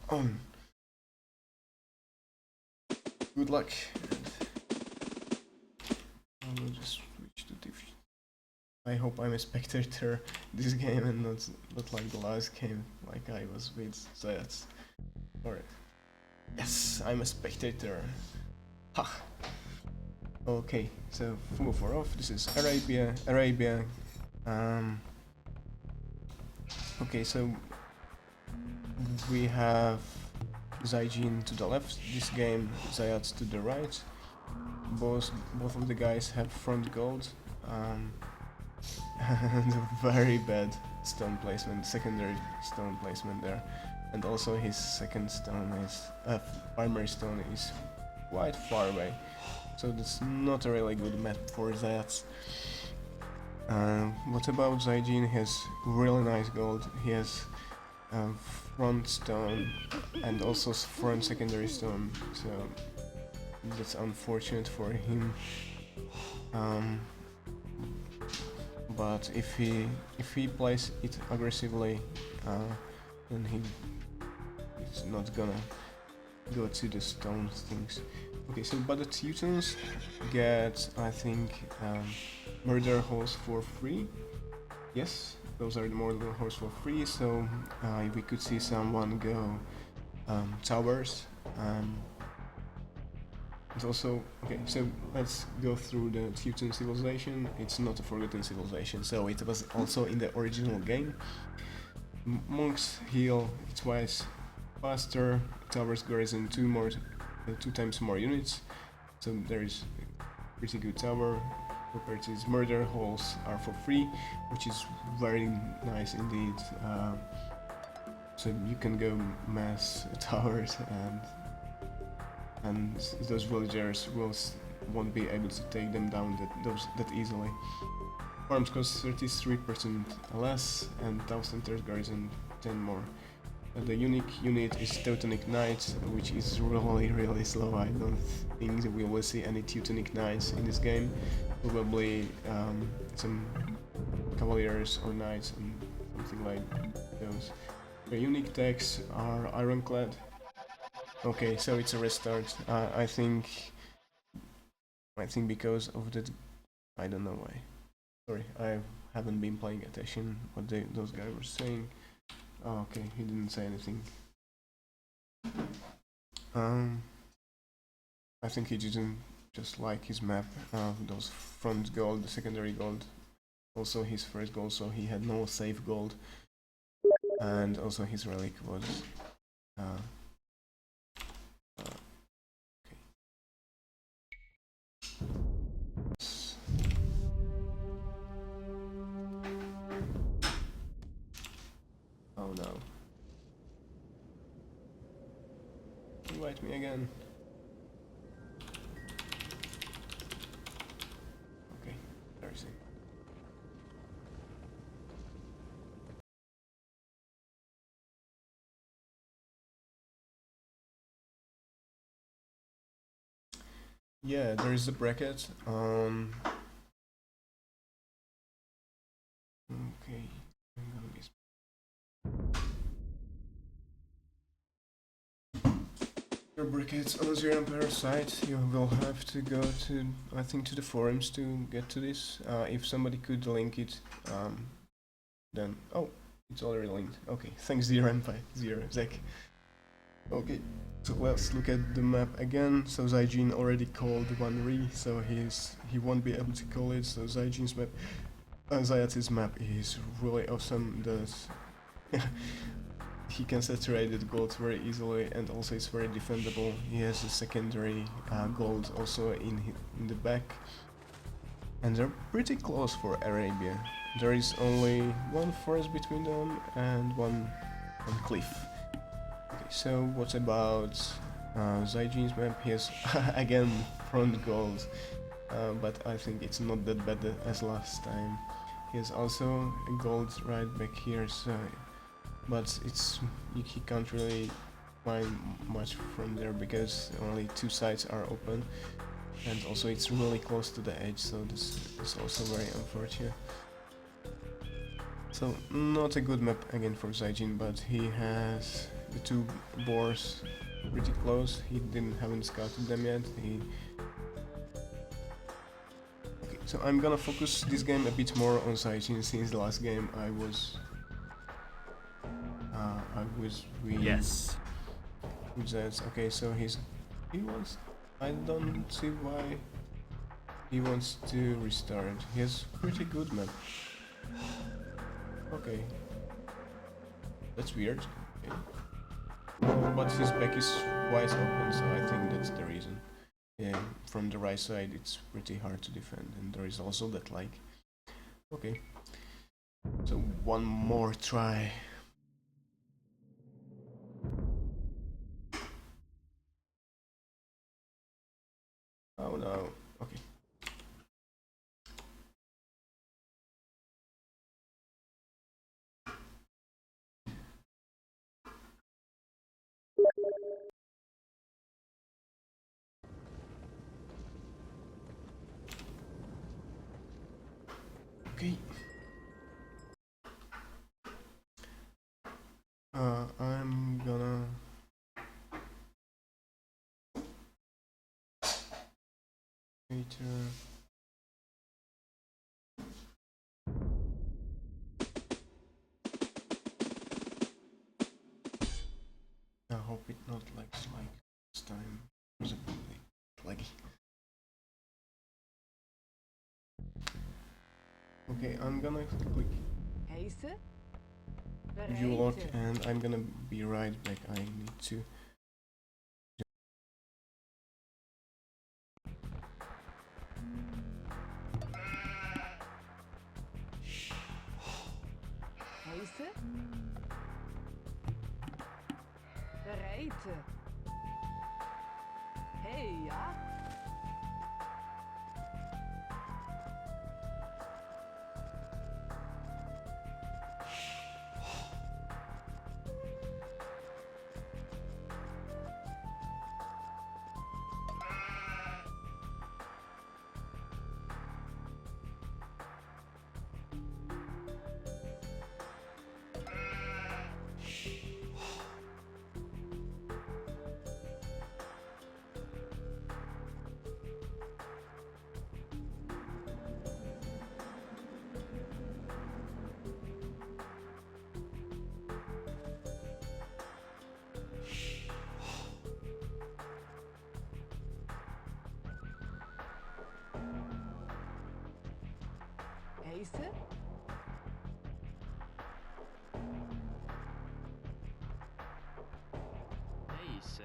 on. Good luck. I will just switch to different. I hope I'm a spectator this game and not like the last game, like I was with Zajac. Alright. Yes, I'm a spectator. Ha! Okay, so full for off. This is Arabia. Okay, so we have Zygene to the left. This game, Zajac to the right. Both of the guys have front gold. And a very bad stone placement, secondary stone placement there. And also his second stone is primary stone is quite far away, so that's not a really good map for Zajac. What about Zygene? He has really nice gold. He has front stone and also front secondary stone, so that's unfortunate for him. But if he plays it aggressively, then he's not gonna go to the stone things. Okay, so but the Teutons get, I think, murder holes for free. Yes, those are the murder holes for free. So we could see someone go towers. It's also okay. So let's go through the Teuton civilization. It's not a forgotten civilization, so it was also in the original game. Monks heal twice faster. Towers garrison two times more units. So there is a pretty good tower. Properties murder holes are for free, which is very nice indeed. So you can go mass towers and those villagers won't be able to take them down that easily. Farms cost 33% less and town centers garrison 10 more. The unique unit is Teutonic Knights, which is really slow. I don't think that we will see any Teutonic Knights in this game. Probably some Cavaliers or Knights and something like those. The unique techs are Ironclad. Okay, so it's a restart. I think because of that, I don't know why. Sorry, I haven't been paying attention what those guys were saying. Oh, okay, he didn't say anything. I think he didn't just like his map. Those front gold, the secondary gold, also his first gold, so he had no safe gold, and also his relic was. Oh no. Invite me again. Okay, there's it. Yeah, there is a bracket. Okay. Your brackets on the ZeroEmpires site, you will have to go to, I think, to the forums to get to this. If somebody could link it, then oh, it's already linked. Okay, thanks Zac. Okay, so let's look at the map again. So Zygene already called one re, so he won't be able to call it. So Zygene's map, Zayac's map is really awesome. He can saturate the gold very easily, and also it's very defendable. He has a secondary gold also in the back, and they're pretty close for Arabia. There is only one forest between them and one cliff. Okay, so what about Zygene's map? He has again front gold, but I think it's not that bad as last time. He has also a gold right back here, so. But he can't really find much from there because only two sides are open, and also it's really close to the edge, so this is also very unfortunate. So not a good map again for Zygene, but he has the two boars pretty close. He haven't scouted them yet. Okay, so I'm gonna focus this game a bit more on Zygene, since the last game I was with Yes. Zajac. Okay, so he wants. I don't see why he wants to restart. He has pretty good map. Okay, that's weird. Okay. But his back is wide open, so I think that's the reason. Yeah, from the right side it's pretty hard to defend, and there is also that like. Okay, so one more try. Oh no, okay. Okay. I'm gonna later. I hope it not like this time. It was a bit laggy. Okay, I'm gonna click view lock and I'm gonna be right back. I need to. Hey, ja? Deze? Deze.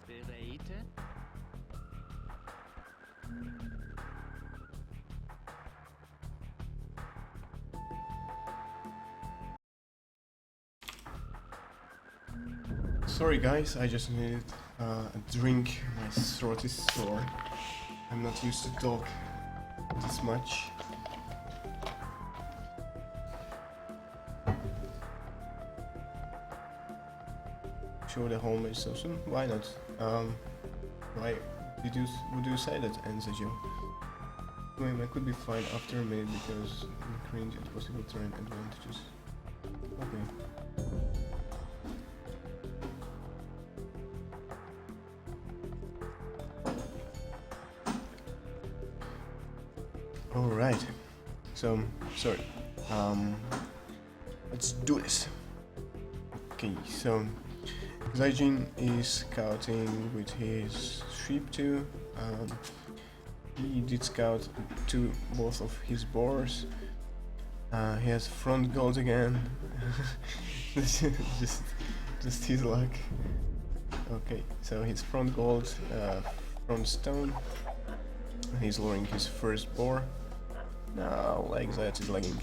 Bereiden. Sorry guys, I just needed a drink. My throat is sore. I'm not used to talk this much. Show the home is so soon? Why not? Why would you say that, Enzo? Wait, I could be fine after a minute because in cringe and possible terrain advantages. Okay. Alright, so, sorry, let's do this. Okay, so, Zygene is scouting with his sheep too. He did scout both of his boars. He has front gold again. just his luck. Okay, so his front gold, front stone. He's lowering his first boar. No, like that is lagging.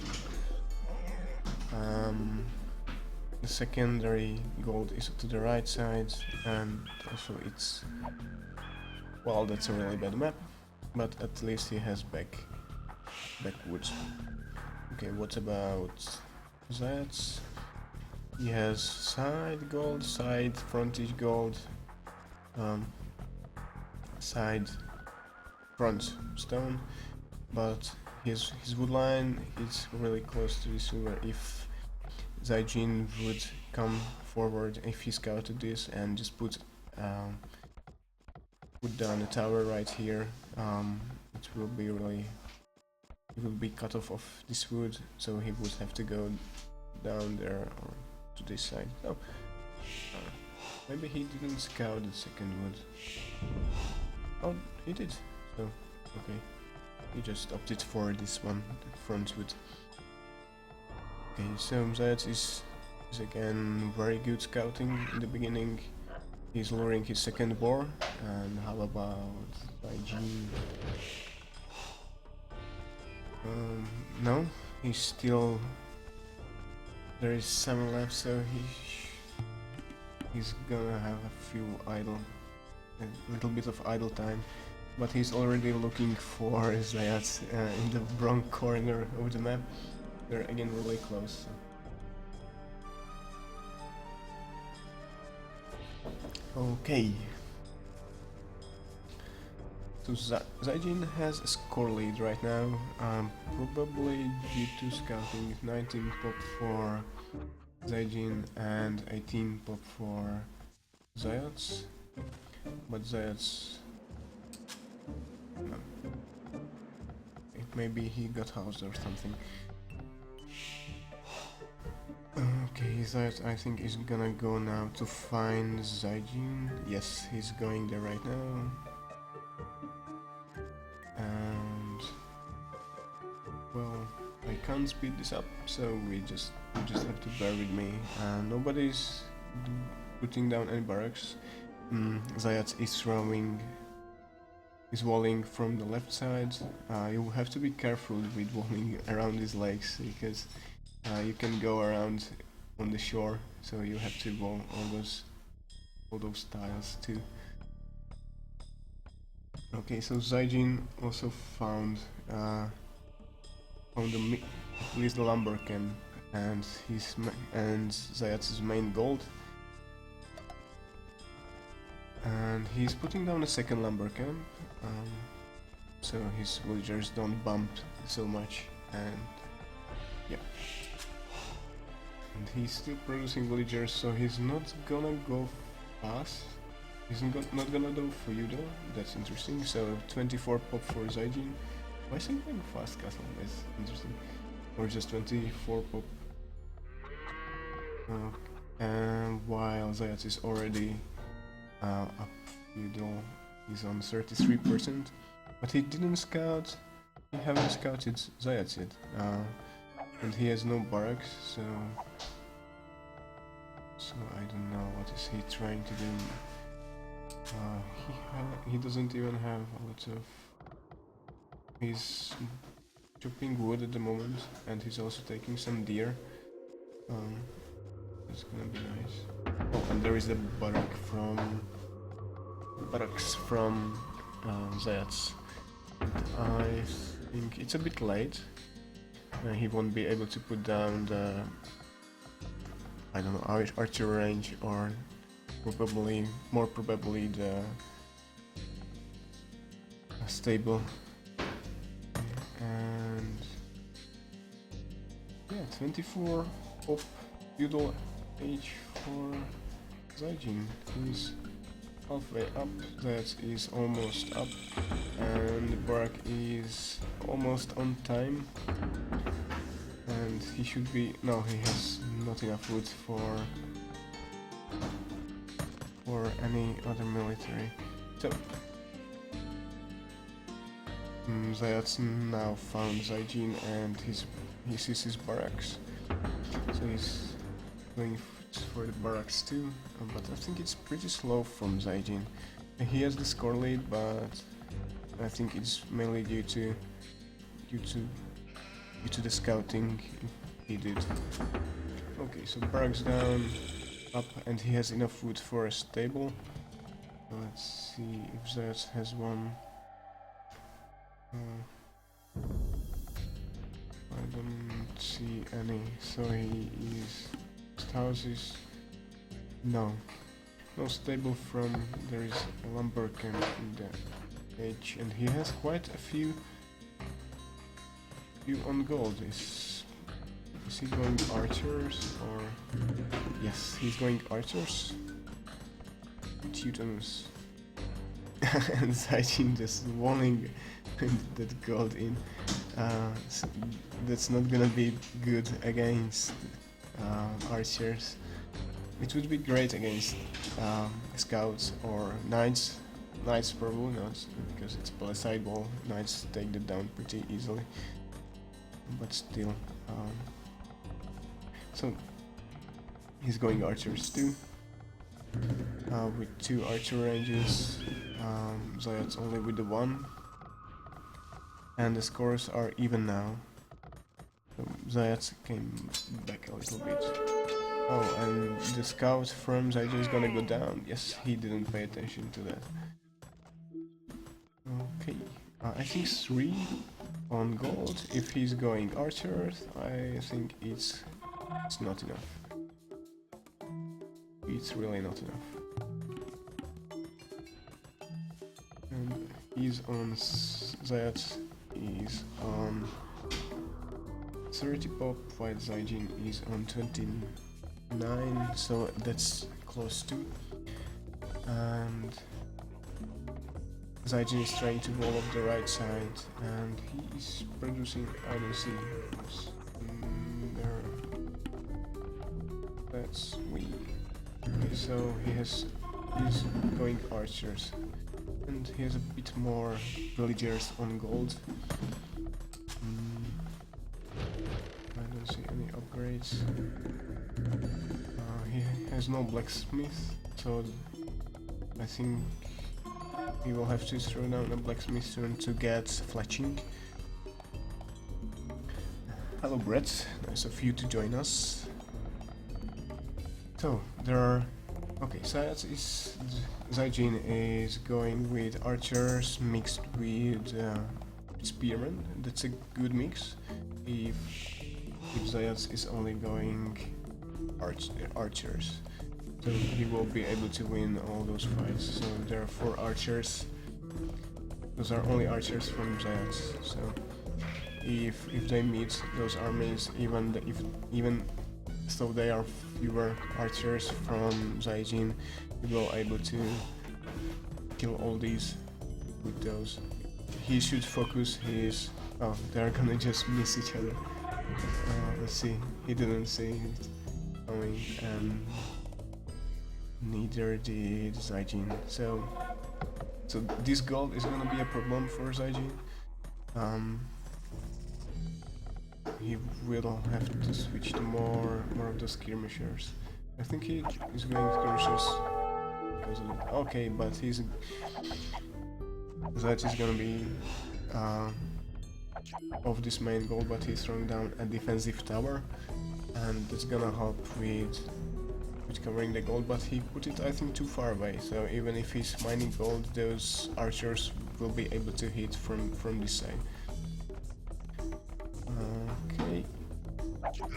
The secondary gold is to the right side, and also it's... Well, that's a really bad map, but at least he has backwoods. Okay, what about that? He has side gold, side frontage gold, side front stone, but his wood line is really close to this river. If Zygene would come forward, if he scouted this and just put down a tower right here, it will be really, he will be cut off of this wood, so he would have to go down there or to this side. No, maybe he didn't scout the second wood. Oh, he did. So okay, he just opted for this one, the front wood. Okay, so Zajac is again very good scouting in the beginning. He's luring his second boar, and how about Zygene? No, he's still. There is 7 left, so he's gonna have a little bit of idle time. But he's already looking for Zajac in the wrong corner of the map. They're again really close. Okay. So Zygene has a score lead right now, probably due to scouting. 19 pop for Zygene and 18 pop for Zajac. But Zajac... no. Maybe he got housed or something. Okay, Zajac I think is gonna go now to find Zygene. Yes, he's going there right now. And well, I can't speed this up, so you just have to bear with me. Nobody's putting down any barracks. Zajac is walling from the left side. You have to be careful with walling around these lakes because you can go around on the shore, so you have to wall all those tiles too. Okay, so Zygene also found at least the lumber camp and Zajac's main gold, and he's putting down a second lumber camp, so his villagers don't bump so much, and yeah. And he's still producing villagers, so he's not gonna go fast. He's not gonna go for you though. That's interesting. So 24 pop for Zygene. Why is he going fast castle? That's interesting. Or just 24 pop. And while Zajac is already up feudal, he's on 33%. But he didn't scout. He haven't scouted Zajac yet. And he has no barracks, so I don't know what is he trying to do. He doesn't even have a lot of. He's chopping wood at the moment, and he's also taking some deer. That's gonna be nice. Oh, and there is the barracks from Zajac. I think it's a bit late. He won't be able to put down the, I don't know, archer range, or more probably the stable. And yeah, 24 pop feudal age for Zygene. He's halfway up, that is almost up, and the barrack is almost on time. And he should be... no, he has not enough wood for any other military. So Zajac now found Zygene and he sees his barracks. So he's going for the barracks too, but I think it's pretty slow from Zygene. He has the score lead, but I think it's mainly due to the scouting he did. Okay, so barracks down, up, and he has enough wood for a stable. Let's see if Zajac has one. I don't see any, so he is houses. No stable from. There is a lumber camp in the edge, and he has quite a few You on gold is he going archers or yes, he's going archers. Teutons. And Zygene just walling that gold in. So that's not gonna be good against archers. It would be great against scouts or knights. Knights probably not, because it's palisade wall. Knights take that down pretty easily. But still. So he's going archers too. With 2 archer ranges. Zayac's only with the 1. And the scores are even now. So Zajac came back a little bit. Oh, and the scout from Zygene is gonna go down. Yes, he didn't pay attention to that. Okay, I think 3 on gold. If he's going archers, I think it's not enough. It's really not enough. And he's on Zajac is on 30 pop, while Zygene is on 29, so that's close to. And Zygene is trying to roll up the right side, and he's producing. I don't see. There. That's we. Okay, so he's going archers, and he has a bit more villagers on gold. I don't see any upgrades. He has no blacksmith, so I think he will have to throw down a blacksmith soon to get fletching. Hello Brett, nice of you to join us. So there are okay, Zygene is going with archers mixed with spearmen. That's a good mix. If Zajac is only going archers, so he will be able to win all those fights. So there are 4 archers. Those are only archers from Zajac. So if they meet those armies, even so they are fewer archers from Zygene, he will able to kill all these with those. He should focus his. Oh, they're gonna just miss each other. Let's see. He didn't see it coming, and neither did Zygene. So this gold is gonna be a problem for Zygene. He will have to switch to more of the skirmishers. I think he is going skirmishers. Okay, but Zajac is gonna be of this main goal, but he's throwing down a defensive tower, and that's gonna help with covering the gold, but he put it I think too far away, so even if he's mining gold, those archers will be able to hit from this side. Okay,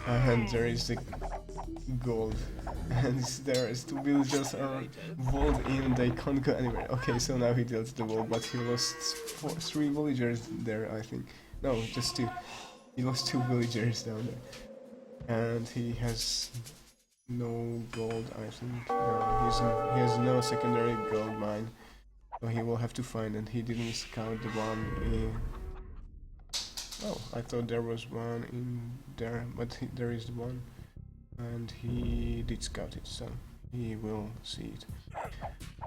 and there is the gold, and there is 2 villagers are walled in, they can't go anywhere. Okay, so now he dealt the wall, but he lost 3 villagers there, I think. No, just 2. He lost 2 villagers down there, and he has no gold, I think. No, he has no secondary gold mine, so he will have to find, and he didn't scout the one in. Oh, I thought there was one in there, but there is one, and he did scout it, so he will see it.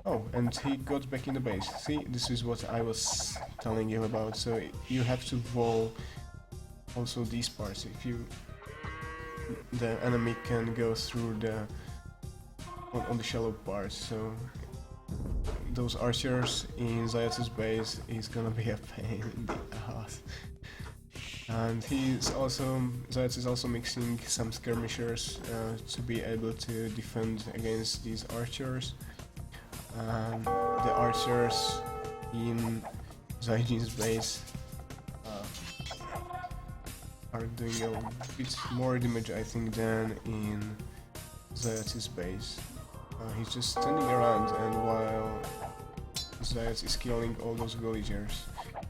Oh, and he got back in the base. See, this is what I was telling you about. So you have to wall also these parts. If the enemy can go through on the shallow parts. So those archers in Zajac's base is gonna be a pain in the ass. And Zajac is also mixing some skirmishers to be able to defend against these archers. And the archers in Zygene's base are doing a bit more damage, I think, than in Zajac's base. He's just standing around, and while Zajac is killing all those villagers,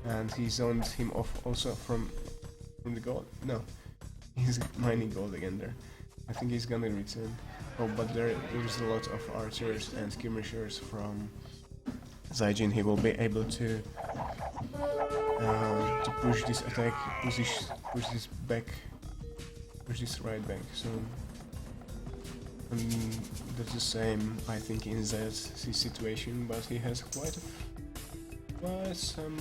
and he zoned him off also from from the gold? No, he's mining gold again there. I think he's gonna return. Oh, but there's a lot of archers and skirmishers from Zygene. He will be able to push this attack, push this back, push this right back. So that's the same, I think, in Zed's situation, but he has quite some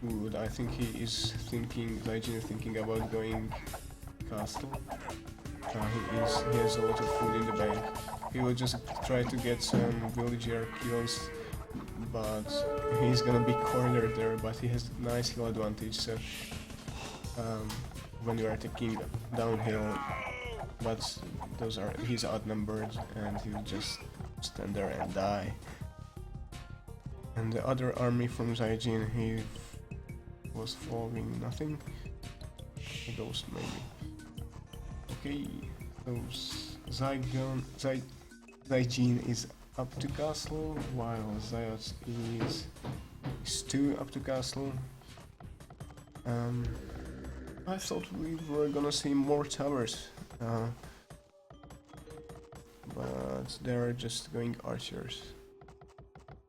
food. I think he is thinking, Zygene is thinking about going castle. He has a lot of food in the bank. He will just try to get some villager kills, but he's gonna be cornered there, but he has nice hill advantage, so when you are attacking downhill, but he's outnumbered and he'll just stand there and die. And the other army from Zygene, he was following nothing. A ghost maybe. Okay, so Zygene is up to castle, while zajac is 2 up to castle. I thought we were gonna see more towers, but they're just going archers.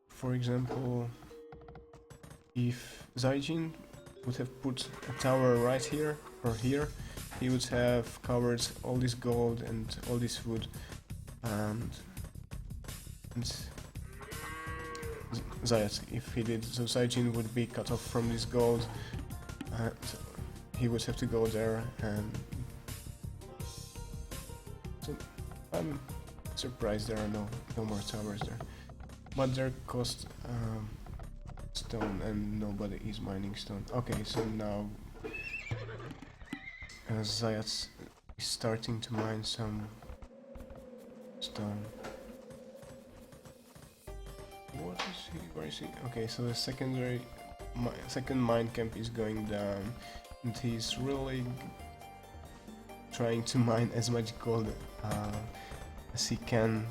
For example, if Zygene would have put a tower right here or here, he would have covered all this gold and all this food, and zajac, if he did, so Zygene would be cut off from this gold, and he would have to go there, and so I'm surprised there are no more towers there, but they cost stone and nobody is mining stone. Okay, so now zajac is starting to mine some stone. What is he? Where is he? Okay, so the second mine camp is going down, and he's really trying to mine as much gold as he can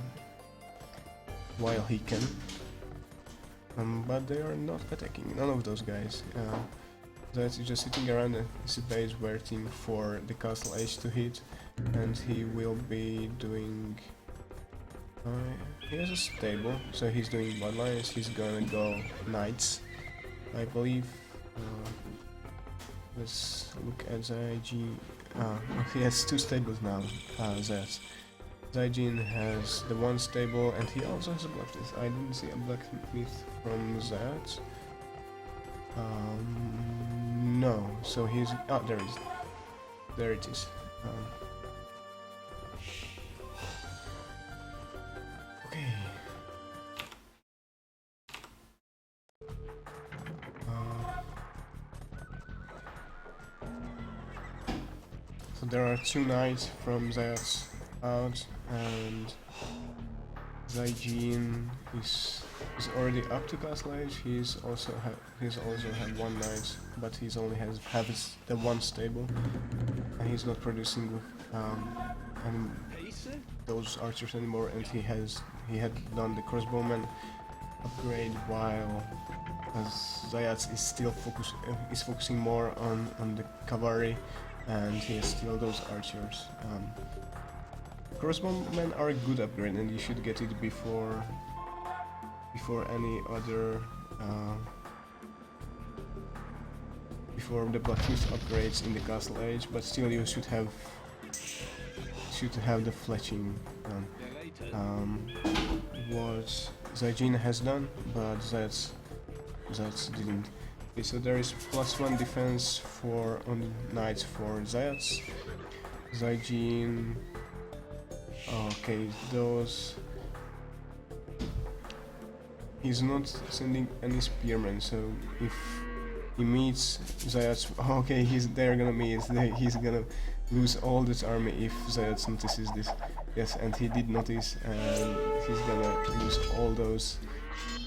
while he can. But they are not attacking, none of those guys. That's just sitting around his base waiting for the castle age to hit, and he will be doing... he has a stable, so he's doing bloodlines. He's gonna go knights, I believe. Let's look at Zygene. He has 2 stables now, Zygene has the 1 stable, and he also has a blacksmith. I didn't see a blacksmith from zajac. No, so he's... oh, there it is. There it is. Okay. So there are 2 knights from zajac out, and Zygene is already up to castle age. He's also had 1 knight, but he's only has the 1 stable, and he's not producing those archers anymore. And he had done the crossbowman upgrade, while zajac is still focusing more on the cavalry, and he has still those archers. Crossbowmen are a good upgrade, and you should get it before any other before the blacksmith upgrades in the castle age. But still, you should have the fletching done. What Zygene has done, but zajac didn't. Okay, so there is +1 defense on the knights for zajac. Zygene. Okay, those... he's not sending any spearmen, so if he meets zajac... okay, they're gonna meet, he's gonna lose all this army if zajac notices this. Yes, and he did notice, and he's gonna lose all those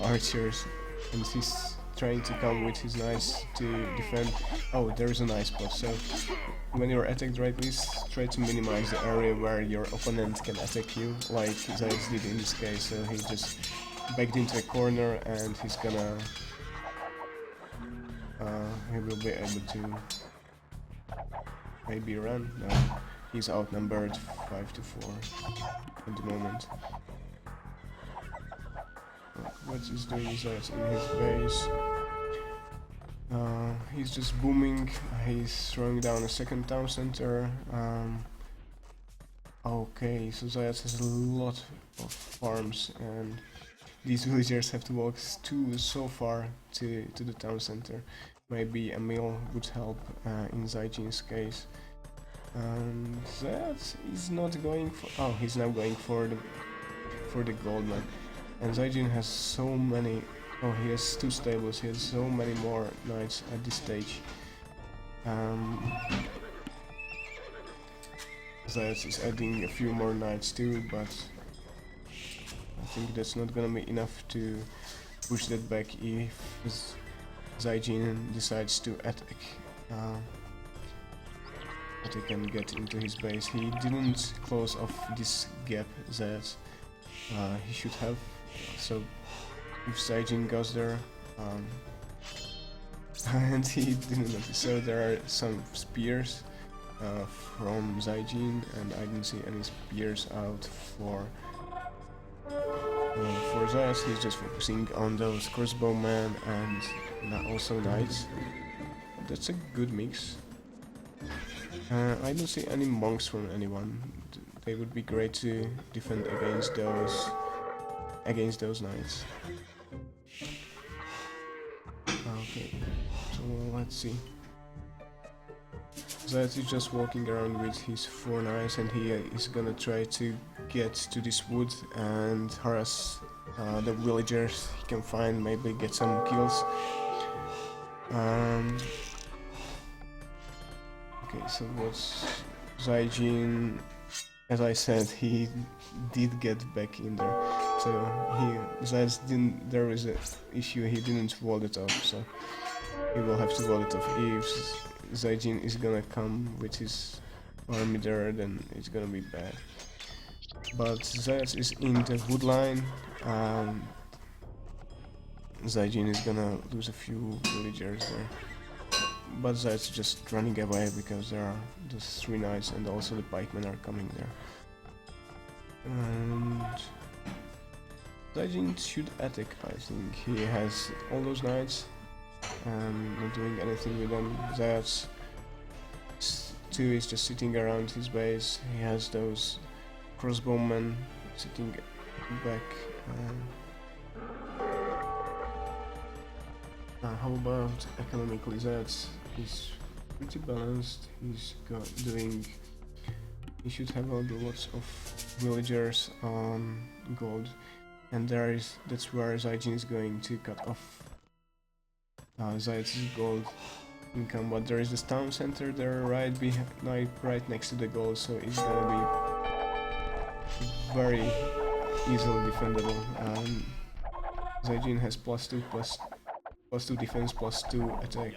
archers, and he's trying to come with his knights to defend. Oh, there is a nice spot, so when you're attacked right, please try to minimize the area where your opponent can attack you, like zajac did in this case. So he just backed into a corner, and he's gonna... he will be able to maybe run. No, he's outnumbered 5 to 4 at the moment. What he's doing is that in his base. He's just booming. He's throwing down a second town center. Okay, so Zajac has a lot of farms, and these villagers have to walk so far to the town center. Maybe a mill would help in Zygene's case. And that is not going for. Oh, he's now going for the gold man. And Zygene has so many. Oh, he has 2 stables. He has so many more knights at this stage. Zajac is adding a few more knights too, but I think that's not gonna be enough to push that back if Zygene decides to attack. Attack and get into his base. He didn't close off this gap that he should have. So if Zygene goes there, and he didn't notice. So there are some spears from Zygene, and I didn't see any spears out for Zajac. He's just focusing on those crossbowmen and also knights. That's a good mix. I don't see any monks from anyone. They would be great to defend against those knights. Okay, so let's see. Zajac is just walking around with his 4 knights, and he is gonna try to get to this wood and harass the villagers he can find, maybe get some kills. Okay, so what's Zygene? As I said, he did get back in there. So Zajac didn't. There is an issue. He didn't wall it off, so he will have to wall it off. If Zygene is gonna come with his army there, then it's gonna be bad. But Zajac is in the wood line. Zygene is gonna lose a few villagers there. But Zajac is just running away because there are those 3 knights, and also the pikemen are coming there. And Zygene should attack, I think. He has all those knights and not doing anything with them. Zajac too is just sitting around his base. He has those crossbowmen sitting back. How about economically? Zajac is pretty balanced. He should have lots of villagers on gold, and that's where Zygene is going to cut off Zajac's gold income. But there is this town center there right next to the gold, so it's gonna be very easily defendable. Zygene has +2 defense, +2 attack.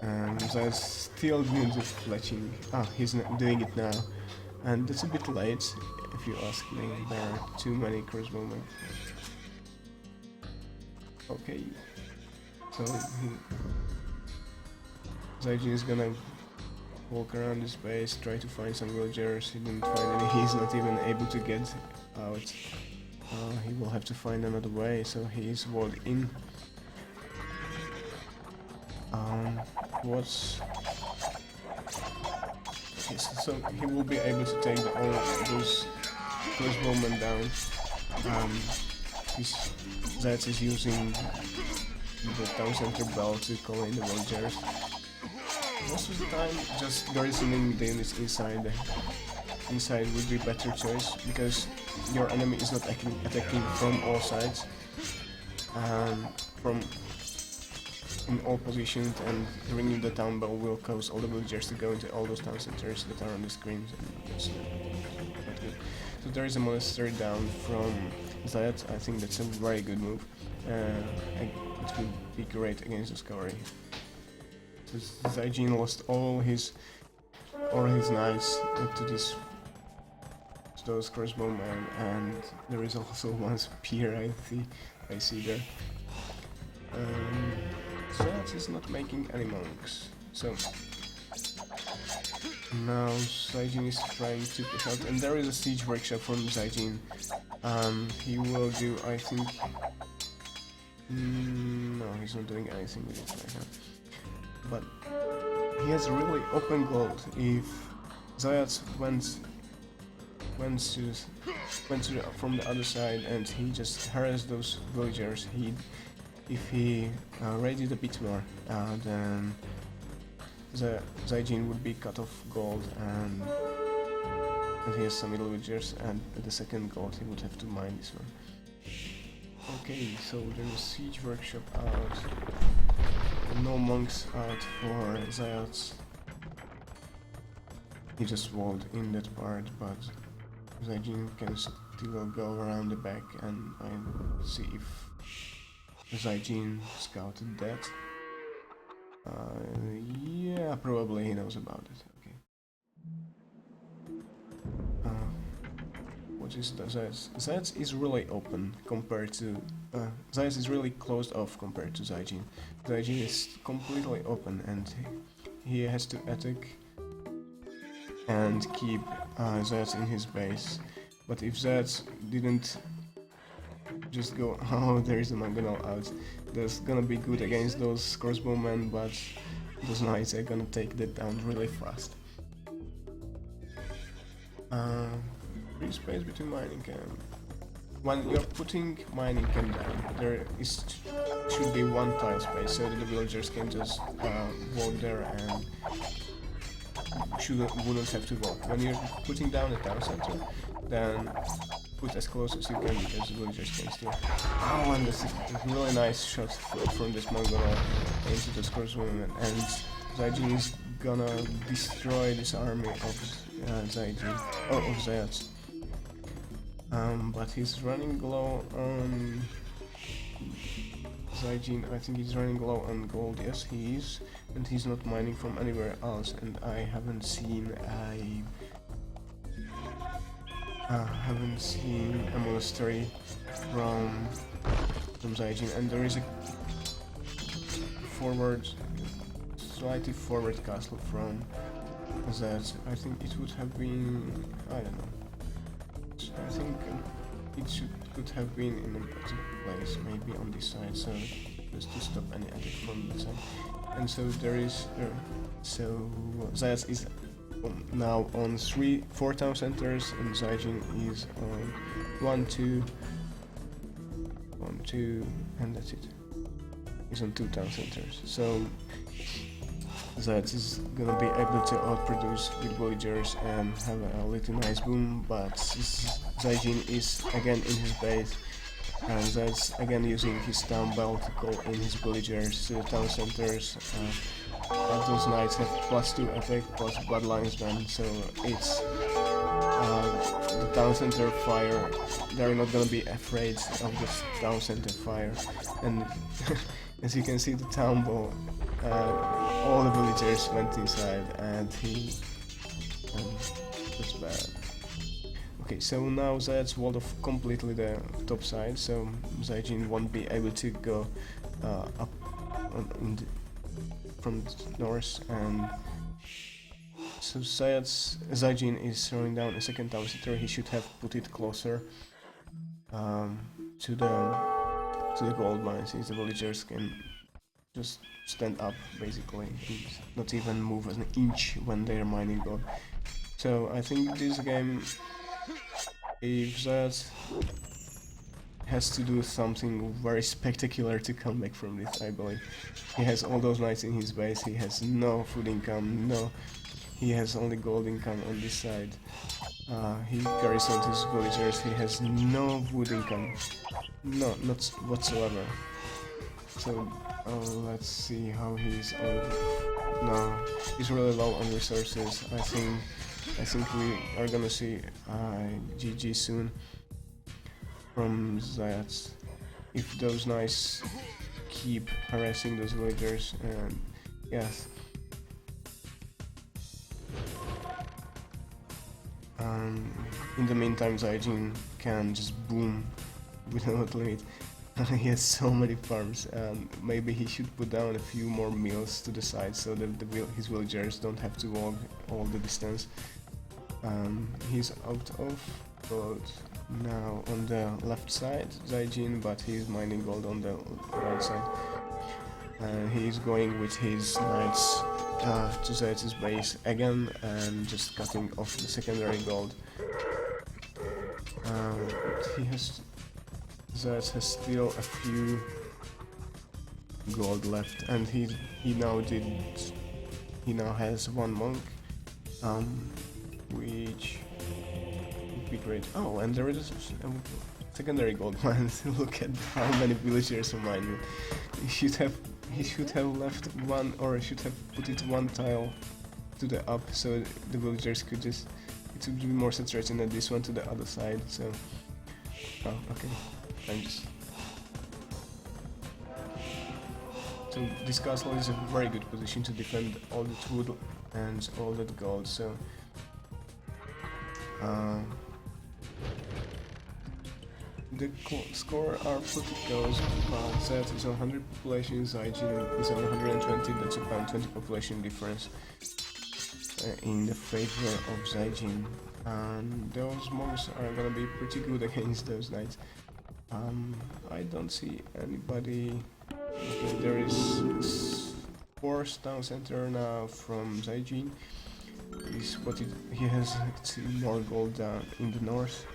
Zajac still didn't do fletching. He's not doing it now, and that's a bit late if you ask me. There are too many crossbowmen. Okay, so Zygene is gonna walk around this base, try to find some villagers. He didn't find any. He's not even able to get out. He will have to find another way, so he is walled in. So he will be able to take all those crossbowmen down. Zajac is using the town center bell to call in the villagers. Most of the time, just garrisoning the units inside would be a better choice, because your enemy is not attacking from all sides, from in all positions, and ringing the town bell will cause all the villagers to go into all those town centers that are on the screens, and that's not good. So there is a monastery down from Zajac. I think that's a very good move. It would be great against the cavalry. So Zygene lost all his knights to those crossbowmen, and there is also one spear I see there. Zajac is not making any monks. So now Zygene is trying to push out, and there is a siege workshop from Zygene. He will do, I think. No, he's not doing anything with it right now. But he has really open gold. If Zajac went from the other side and he just harassed those villagers, if he raided a bit more, then the Zygene would be cut off gold, and he has some villagers, and at the second gold he would have to mine this one. Okay, so there's a siege workshop out, no monks out for Zajac. He just walled in that part, but Zygene can still go around the back and see if Zygene scouted that. Yeah, probably he knows about it. Okay. What is the Zajac? Zajac is really open compared to... Zajac is really closed off compared to Zygene. Zygene is completely open, and he has to attack and keep Zajac in his base. But if Zajac didn't just go... Oh, there is a mangonel out. That's gonna be good against those crossbowmen, but those knights are gonna take that down really fast. Free space between mining camp. When you're putting mining camp down, there should be one tile space so that the villagers can just walk there and wouldn't have to walk. When you're putting down a town center, then put as close as you can because the villagers can still... Oh, and that's a really nice shot from this Mongol into the crossbowman, and Zygene is gonna destroy this army of Zajac. But he's running low on Zygene. I think he's running low on gold. Yes, he is, and he's not mining from anywhere else. And I haven't seen a monastery from Zygene, and there is a slightly forward castle from that. I think it would have been, I don't know. I think it could have been in a better place, maybe on this side, so just to stop any attack from this side. And so there is, so Zajac is now on 4 town centers, and Zygene is on 1, 2, and that's it. He's on 2 town centers. So Zajac is gonna be able to outproduce with villagers and have a little nice boom, but Zygene is again in his base, and Zajac again using his town bell to call in his villagers to the town centers. Those knights have +2 attack plus bloodlines then, so it's the town center fire. They're not gonna be afraid of this town center fire, and as you can see, the town ball, all the villagers went inside, and that's bad. Okay, so now Zajac walled off completely the top side, so Zygene won't be able to go up from the north, and so Zygene is throwing down a second town center. He should have put it closer to the gold mines, since the villagers can just stand up basically and not even move an inch when they're mining gold. So I think this game, if Zajac has to do something very spectacular to come back from this, I believe. He has all those knights in his base, he has no food income, he has only gold income on this side. He carries on his villagers, he has no wood income, not whatsoever. So let's see how he's on. No, he's really low on resources. I think we are gonna see GG soon from Zajac if those knights keep harassing those villagers, and yes. In the meantime, Zygene can just boom without limit. He has so many farms, and maybe he should put down a few more mills to the side so that his villagers don't have to walk all the distance. He's out of gold now on the left side, Zygene, but he's mining gold on the right side. He's going with his knights to Zayac's base again and just cutting off the secondary gold. Zajac has still a few gold left, and he now has one monk, which would be great. Oh, and there is a secondary gold mine. Look at how many villagers are mining. He should have left one, or should have put it one tile to the up, so the villagers could just. It would be more saturated than this one to the other side. So, oh, okay. So this castle is a very good position to defend all that wood and all that gold. So the score are pretty close. Zajac is on 100 population, Zygene is on 120. That's about 20 population difference in the favor of Zygene. And those monks are gonna be pretty good against those knights. I don't see anybody. Okay, there is 4th town center now from Zygene. He has more gold down in the north.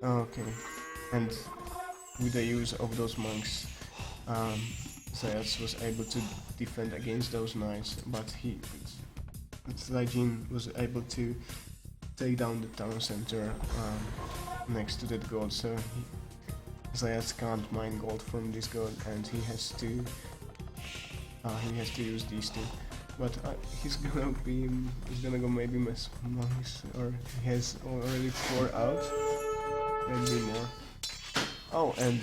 Okay, and with the use of those monks, Zajac was able to defend against those knights, but Zygene was able to take down the town center next to that gold, so Zajac can't mine gold from this gold, and he has to use these two. But he's gonna go maybe monks, or he has already 4 out, maybe more. Oh, and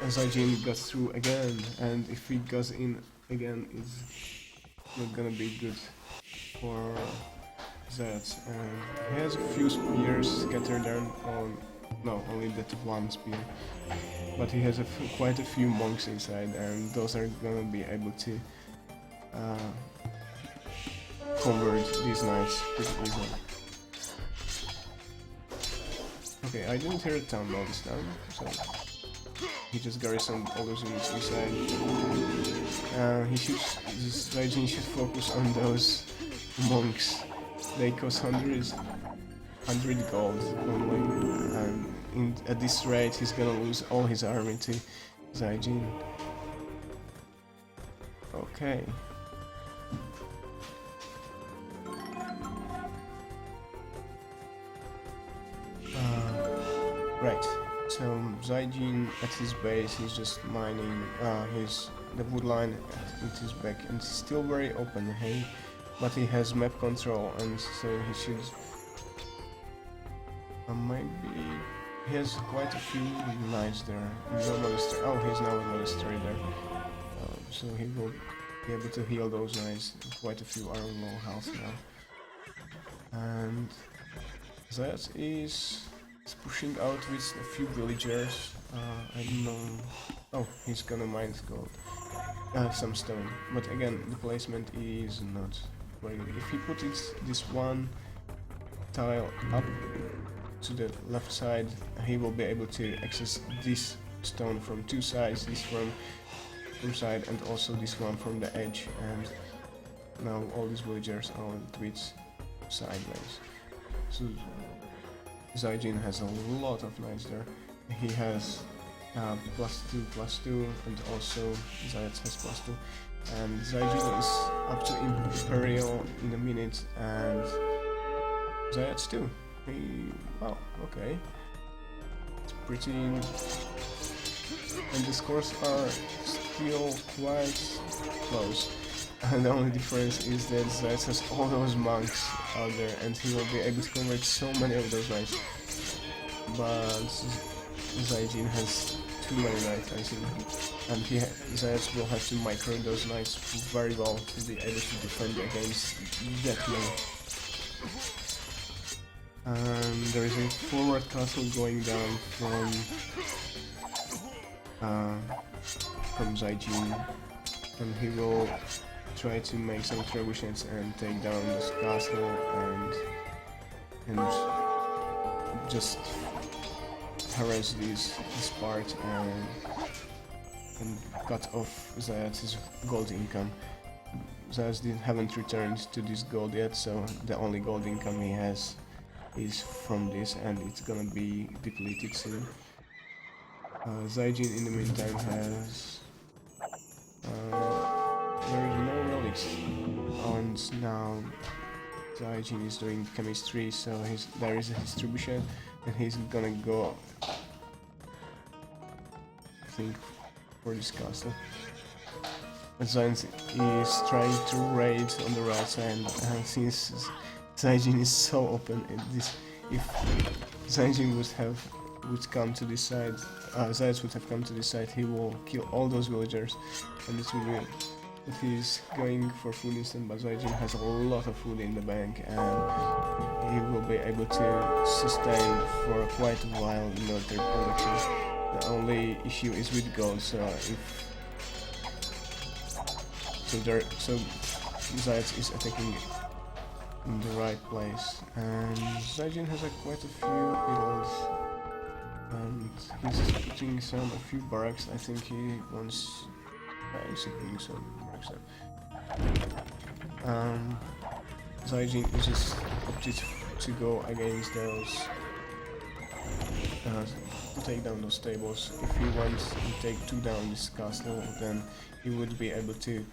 Zygene got through again, and if he goes in again, it's not gonna be good for Zajac. He has a few spears scattered down on. No, only that one spear. But he has quite a few monks inside, and those are gonna be able to convert these knights pretty easily. Okay, I didn't hear a town wall this time, so he just garrisoned all those units inside. Zygene should focus on those monks. They cost 100 gold only, and at this rate he's gonna lose all his army to Zygene. Okay. Right, so Zygene at his base, he's just mining the wood line at his back, and it's still very open, hey? But he has map control, and so he should maybe he has quite a few knights there. No monastery. Oh, he's now a monastery there, so he will be able to heal those knights. Quite a few are on low health now, and Zajac is pushing out with a few villagers. I don't know. Oh, he's gonna mine gold, some stone. But again, the placement is not very good. If he put this one tile up to the left side, he will be able to access this stone from 2 sides. This from side, and also this one from the edge. And now all these villagers are on Twitch sideways. So Zygene has a lot of knights there. He has +2/+2, and also Zajac has +2. And Zygene is up to Imperial in a minute, and Zajac too. Wow, okay. It's pretty. And the scores are still quite close. And the only difference is that Zajac has all those monks out there, and he will be able to convert so many of those knights. But Zygene has too many knights, I think, and Zajac will have to micro those knights very well to be able to defend against that many. There is a forward castle going down from Zygene, and he will try to make some trebuchets and take down this castle and just harass this part and cut off Zayac's gold income. Zajac haven't returned to this gold yet, so the only gold income he has is from this, and it's gonna be depleted soon. Zygene in the meantime has there is no relics, and now Zygene is doing chemistry, so there is a distribution, and he's gonna go, I think, for this castle. Zygene is trying to raid on the right side, and since Zygene is so open in this, if Zygene would come to this side, Zajac would have come to this side, he will kill all those villagers, and this will be. But he's going for food instant, but Zygene has a lot of food in the bank, and he will be able to sustain for quite a while in military production. The only issue is with gold, so Zajac is attacking in the right place, and Zygene has quite a few builds, and he's putting a few barracks. I think he wants putting some barracks there. Zygene is just opted to go against those, to take down those tables. If he wants to take down this castle, then he would be able to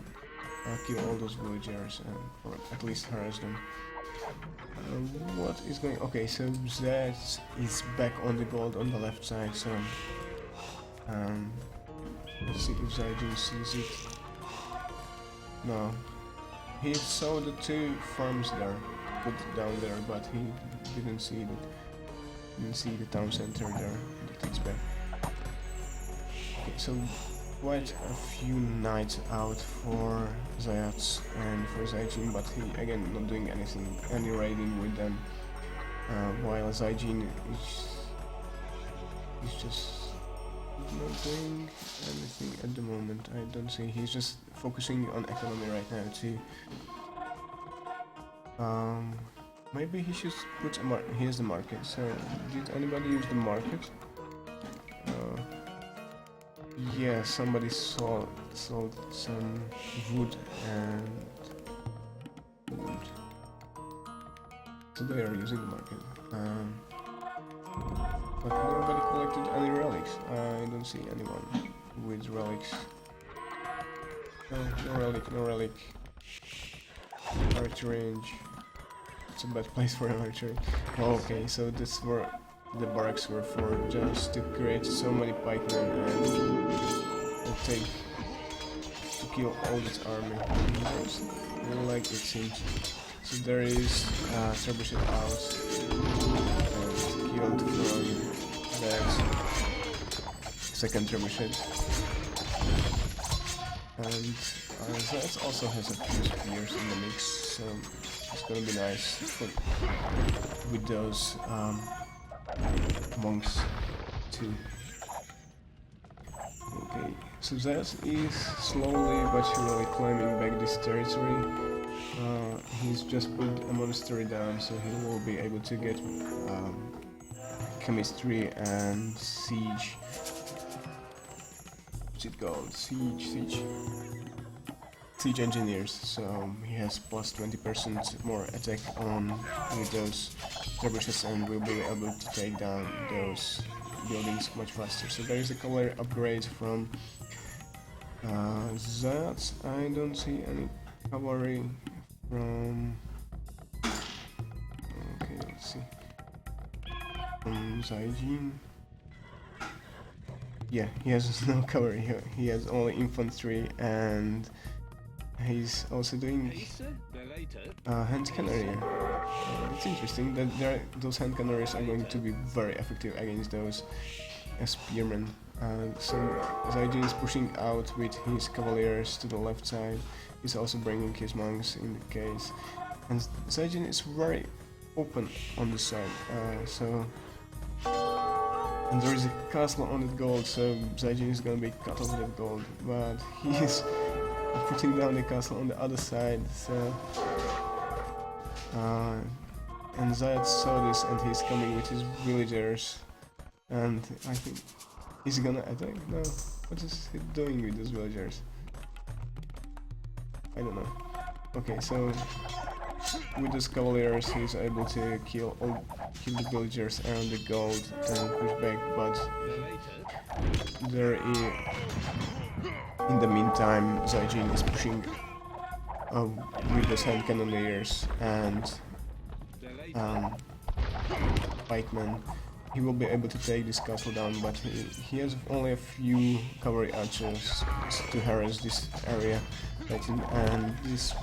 kill all those villagers, or at least harass them. What is going? Okay, so Zajac is back on the gold on the left side. So let's see if Zygene sees it. No, he saw the two farms there, put down there, but he didn't see it. Didn't see the town center there that it's back. Okay, so quite a few knights out for Zajac and for Zygene, but he again not doing any raiding with them, while Zygene is just not doing anything at the moment. I don't see. He's just focusing on economy right now too. Maybe he should put here's the market. So did anybody use the market? Yeah, somebody sold some wood and wood. So they are using the market. But nobody collected any relics. I don't see anyone with relics. No relic. Archery range. It's a bad place for an archery. Oh, okay, so this were the barracks were for just to create so many pikemen and to kill all this army. Like it seems. So there is trebuchet house and killed from that second trebuchet. And that also has a few spears in the mix, so it's gonna be nice with those monks too. Okay, so that is slowly but surely claiming back this territory. He's just put a monastery down, so he will be able to get chemistry and siege. What's it called? Siege engineers. So he has plus 20% more attack on with those trebuchets, and will be able to take down those buildings much faster. So there is a cavalry upgrade from Zajac. I don't see any cavalry from. Okay, let's see. From Zygene. Yeah, he has no cavalry here. He has only infantry, and he's also doing hand cannoneer. It's interesting that those hand cannoneers are going to be very effective against those spearmen. So Zygene is pushing out with his cavaliers to the left side. He's also bringing his monks in the case. And Zygene is very open on the side. And there is a castle on that gold, so Zygene is gonna be cut off that gold, but he is putting down the castle on the other side, so and Zajac saw this and he's coming with his villagers, and I think he's gonna attack? No, what is he doing with those villagers? I don't know. Okay, so with those cavaliers he's able to kill the villagers and the gold and push back, but in the meantime Zygene is pushing with those hand cannoneers and pikemen. He will be able to take this castle down, but he has only a few cavalry archers to harass this area, and this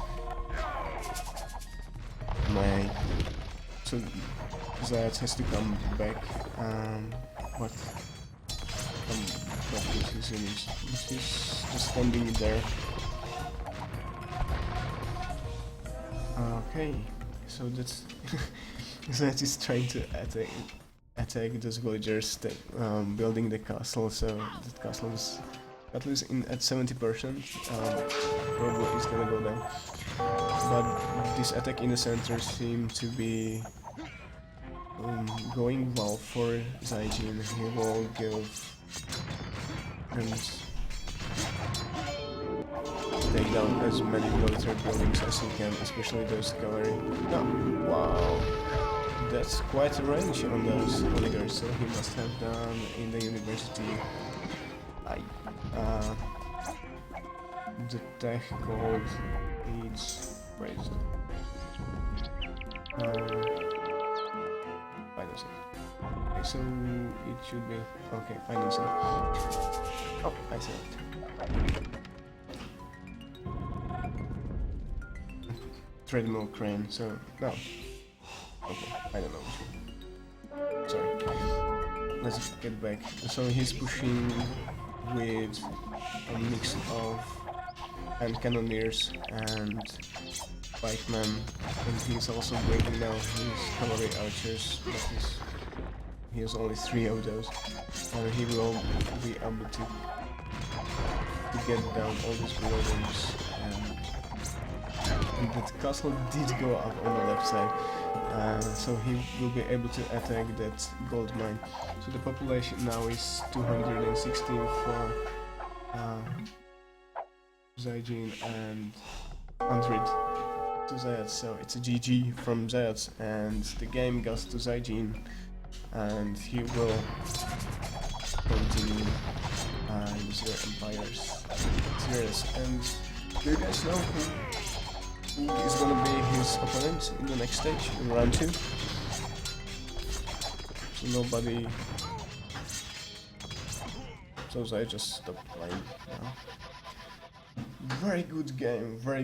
so Zajac has to come back, but come back with his units. He's just standing there. Okay, so that's Zajac is trying to attack those villagers that building the castle. So the castle is at least at 70%. Probably is gonna go down. But this attack in the center seems to be going well for Zygene. He will give and take down as many military buildings as he can, especially those cavalry. Oh, wow, that's quite a range on those leaders, so he must have done in the university. The tech called needs raised. Financing. Okay, so it should be okay. Financing. Oh, I see it. Treadmill crane. So no. Okay, I don't know. Sorry. Let's get back. So he's pushing with a mix of hand cannoneers and pikemen, and he's also breaking down his cavalry archers, but he has only 3 of those, and he will be able to get down all these buildings, and that castle did go up on the left side, so he will be able to attack that gold mine. So the population now is 216 for Zygene and 100 to Zajac, so it's a GG from Zajac, and the game goes to Zygene, and he will continue ZeroEmpires series. And do you guys know who is gonna be his opponent in the next stage, in round 2? So nobody. So I just stopped playing now. Very good game, very